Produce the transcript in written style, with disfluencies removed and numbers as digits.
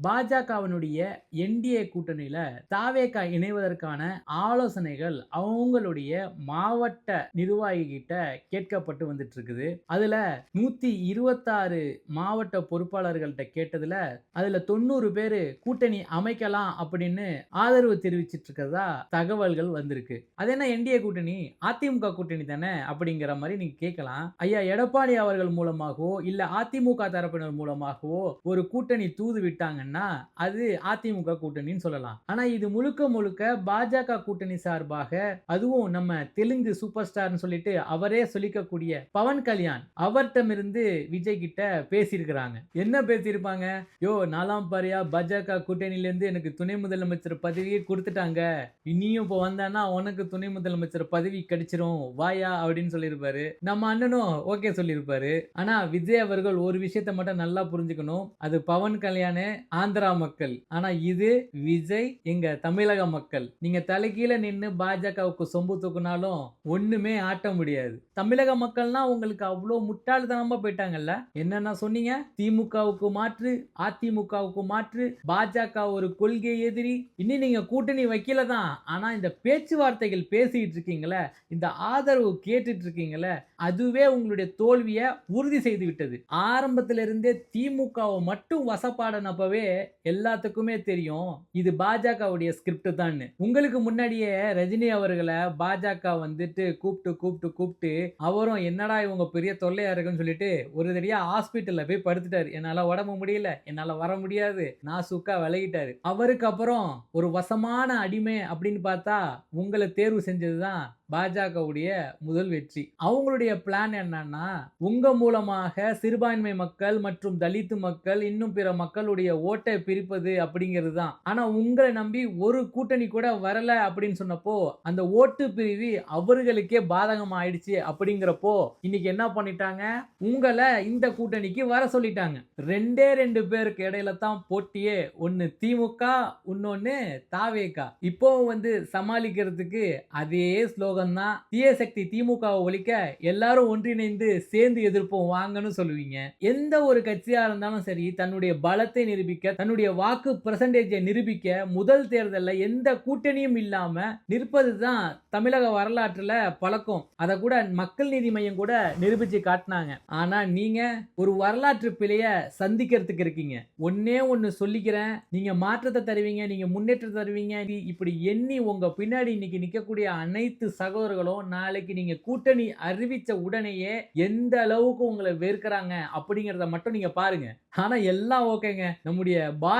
பாஜகவினுடைய என்டிஏ கூட்டணியில தாவேகா இணைவதற்கான ஆலோசனைகள் அவங்களுடைய மாவட்ட நிர்வாகி கிட்ட கேட்கப்பட்டு வந்துட்டு இருக்குது. அதுல 126 மாவட்ட பொறுப்பாளர்கள்ட்ட கேட்டதுல அதுல 90 பேரு கூட்டணி அமைக்கலாம் அப்படின்னு ஆதரவு தெரிவிச்சிட்டு இருக்கிறதா தகவல்கள் வந்திருக்கு. அது என்ன என்டிஏ கூட்டணி, அதிமுக கூட்டணி தானே அப்படிங்கிற மாதிரி நீங்க கேட்கலாம். ஐயா எடப்பாடி அவர்கள் மூலமாகவோ இல்ல அதிமுக தரப்பினர் மூலமாகவோ ஒரு கூட்டணி தூது விட்டாங்கன்னா அது அதிமுக கூட்டணின்னு சொல்லலாம். ஆனா இது முழுக்க முழுக்க பாஜக கூட்டணி சார்பாக, அதுவும் நம்ம தெலுங்கு சூப்பர் ஸ்டார்னு சொல்லிட்டு அவரே சொல்லிக்கக்கூடிய பவன் கல்யாண் அவர்ட்டமிருந்து விஜய் கிட்ட பேசியிருக்கிறாங்க. என்ன பேசியிருப்பாங்க? யோ நாலாம் பாரியா பாஜக கூட்டணியில இருந்து எனக்கு துணை முதலமைச்சர் பதவியை கொடுத்துட்டாங்க, இனியும் இப்போ வந்தானா உனக்கு துணை முதலமைச்சர் பதவி கிடைச்சிரும் வாயா அப்படின்னு சொல்லியிருப்பாரு. நம்ம அண்ணனும் ஓகே சொல்லியிருப்பாரு. ஆனா விஜய் அவர்கள் ஒரு விஷயத்தை மட்டும் நல்லா புரிஞ்சுக்கணும். அது பவன் கல்யாண் ஆந்திரா மக்கள், ஆனா இது விஜய் எங்க தமிழக மக்கள். நீங்க தலைகீழ நின்னு பாஜகவுக்கு சொம்பு தூக்குனாலும் ஒண்ணுமே ஆட்ட முடியாது. தமிழக மக்கள்னா உங்களுக்கு அவ்வளோ முட்டாள்தனமா போயிட்டாங்கல்ல. என்னன்னா சொன்னீங்க, திமுகவுக்கு மாற்று, அதிமுகவுக்கு மாற்று, பாஜக ஒரு கொள்கை எதிரி. இன்னும் நீங்க கூட்டணி வைக்கல தான், ஆனா இந்த பேச்சுவார்த்தைகள் பேசிட்டு இருக்கீங்களே, இந்த ஆதரவு கேட்டுட்டு இருக்கீங்களே, அதுவே உங்களுடைய தோல்வியை உறுதி செய்து விட்டது. ஆரம்பத்துல இருந்தே திமுகவை மட்டும் வசப்பாடனப்பவே எல்லாத்துக்குமே தெரியும் இது பாஜகவுடைய ஸ்கிரிப்ட் தான். உங்களுக்கு முன்னாடியே ரஜினி அவர்களை பாஜக வந்துட்டு கூப்பிட்டு அவரும் என்னடா இவங்க பெரிய தொல்லையா இருக்குன்னு சொல்லிட்டு ஒரு தடவையா ஹாஸ்பிட்டல்ல போய் படுத்துட்டாரு. என்னால உடம்பு முடியல, என்னால வர முடியாது, நான் சுக்கா விலகிட்டாரு. அவருக்கு அப்புறம் ஒரு வசமான அடிமை அப்படின்னு பார்த்தா உங்களை தேர்வு செஞ்சதுதான் பாஜகவுடைய முதல் வெற்றி. அவங்களுடைய பிளான் என்னன்னா, உங்க மூலமாக சிறுபான்மை மக்கள் மற்றும் தலித்து மக்கள் இன்னும் பிற மக்களுடைய ஓட்டை பிரிப்பது அப்படிங்கிறது தான். ஆனா உங்களை நம்பி ஒரு கூட்டணி கூட வரல அப்படின்னு சொன்னப்போ அந்த ஓட்டு பிரிவு அவர்களுக்கே பாதகம் ஆயிடுச்சு. அப்படிங்கிறப்போ இன்னைக்கு என்ன பண்ணிட்டாங்க, உங்களை இந்த கூட்டணிக்கு வர சொல்லிட்டாங்க. ரெண்டே 2 பேருக்கு இடையில தான் போட்டியே, ஒன்னு திமுக, இன்னொன்னு தாவேகா. இப்போ சமாளிக்கிறதுக்கு அதே ஸ்லோகன் தான், தீய சக்தி திமுகவை ஒழிக்க எல்லாரும் ஒன்றிணைந்து சேர்ந்து எதிர்ப்போம் வாங்கன்னு சொல்லுவீங்க. எந்த ஒரு கட்சியா இருந்தாலும் சரி, தன்னுடைய பலத்தை நிரூபிக்க, தன்னுடைய வாக்கு பெர்சன்டேஜை நிரூபிக்க முதல் தேர்தலில் எந்த கூட்டணியும் இல்லாம நிற்பது தான் தமிழக வரலாற்றுல பழக்கம். அதை கூட மக்கள் நீதி மையம் கூட நிரூபிச்சு காட்டினாங்க. ஆனா நீங்க ஒரு வரலாற்று பிழைய சந்திக்கிறதுக்கு இருக்கீங்க. ஒன்னே ஒன்னு சொல்லிக்கிறேன், நீங்க மாற்றத்தை தருவீங்க, நீங்க முன்னேற்றத்தை தருவீங்க, இப்படி எண்ணி உங்க பின்னாடி இன்னைக்கு நிக்கக்கூடிய அனைத்து சகோதரர்களும் நாளைக்கு நீங்க கூட்டணி அறிவிச்ச உடனேயே எந்த அளவுக்கு உங்களை வெறுக்கிறாங்க அப்படிங்கறத மட்டும் நீங்க பாருங்க. ஆனா எல்லாம் ஓகேங்க, நம்முடைய